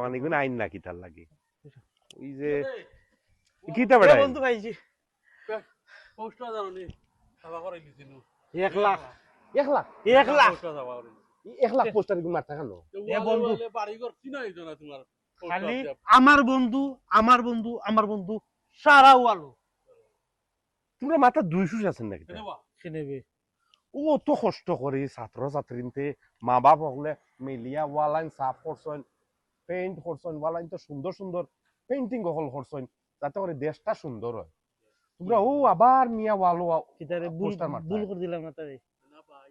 মানে কোন আইন না কিতার লাগে ওই যে কিতা বেড়া বন্ধু ভাইজি পোস্টটা জানো নি সাবা করে দিছিল 1 লাখ 1 লাখ 1 লাখ পোস্টটা সাবা করে 1 লাখ পোস্টার কি মারতা কেন এ বন্ধু বাড়ি ঘর চিনাই তো না তোমার খালি আমার বন্ধু সারা ওয়ালো তোমরা মাথা 200 আছেন নাকি কেনেবা কিনেবে ও তো কষ্ট করে ছাত্র ছাত্রীতে মা বাপ হলে মিলিয়া ওয়ালাইন সাফ করছেন পেইন্ট করছেন ওয়ালাইন তো সুন্দর সুন্দর পেইন্টিং হল করছেন যাতে করে দেশটা সুন্দর হয় তোমরা ও আবার মিয়া ওয়ালো কিতারে পোস্টার মারতা ভুল করে দিলাম না তাই না ভাই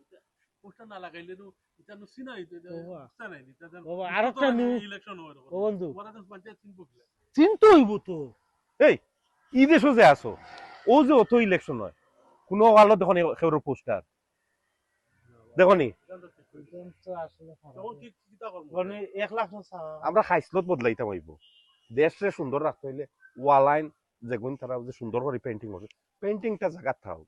পোস্টটা না লাগাইলে তো এটা নো চিনাই তো বাবা। এটা নাই এটা বাবা, আরেকটা ইলেকশন হয় ও বন্ধু ওরা তো পঞ্চায়েত চিনবো কি চিন্তা হইব তো এই ই দেশও যে আছো ও যে অত ইলেকশন হয় কোনো ওয়ালো দেখো নি খেউর পোস্টার দেখো নি আসলে তখন কি চিন্তা করব মানে 1 লাখ না আমরা খাইসলত বদলাইতাম হইব দেশে সুন্দর রাখতে হইলে ওয়ালাইন যেগুন তারা যে সুন্দর করে পেইন্টিং করে পেইন্টিংটা জায়গা থাও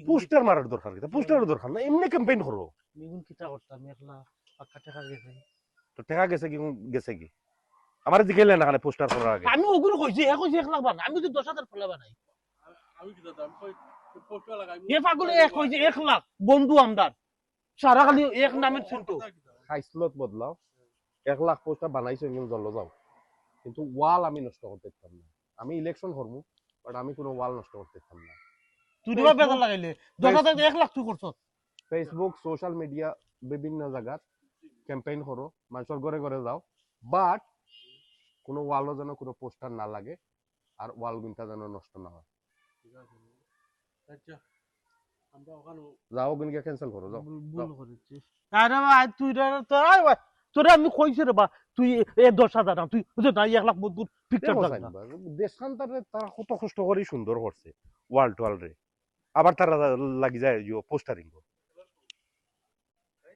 পোস্টার মারার দরকার কি পোস্টারের দরকার না এমনি ক্যাম্পেইন করো নিগুন কিতা করতাম 1 লাখ পাক্কা টাকা গেছে তো টাকা গেছে কি আমার জিগাইলে না খানে পোস্টার করার আগে আমি ওগুলো কইছি 1 লাখ বানা আমি তো 10,000 ফলা বানাই আমি কি দাদা আমি পোস্টটা লাগাই এ পাগলে এক কইছে 1 লাখ বন্ধু আমদার সারা খালি এক নামের শুনতো খাইসলত বদলাও 1 লাখ পোস্টার বানাইছো এমন জল যাও কিন্তু ওয়াল আমি নষ্ট করতে পারতাম না আমি ইলেকশন করবো বাট আমি কোনো ওয়াল নষ্ট করতে পারতাম না তুই তো বেজার লাগাইলে 10,000 1 লাখ তুই করছ ফেসবুক সোশ্যাল মিডিয়া বিভিন্ন জায়গাত ক্যাম্পেইন করো মানুষের ঘরে ঘরে যাও বাট কোনো ওয়ালও যেন কোনো পোস্টার না লাগে আর ওয়াল গুনটা যেন নষ্ট না হয় ঠিক আছে আচ্ছা আমরা ওখানে যাও গুনকে ক্যান্সেল করো যাও ভুল করেছিস আরে ভাই তুই তোরা আমি কইছি রে বা তুই 10,000 না তুই না 1 লাখ বন্ধু পিকচার দাও দেশখানটারে তারা কত কষ্ট করে সুন্দর করছে ওয়াল টোয়াল রে আবার তারা লাগি যায় পোস্টারিং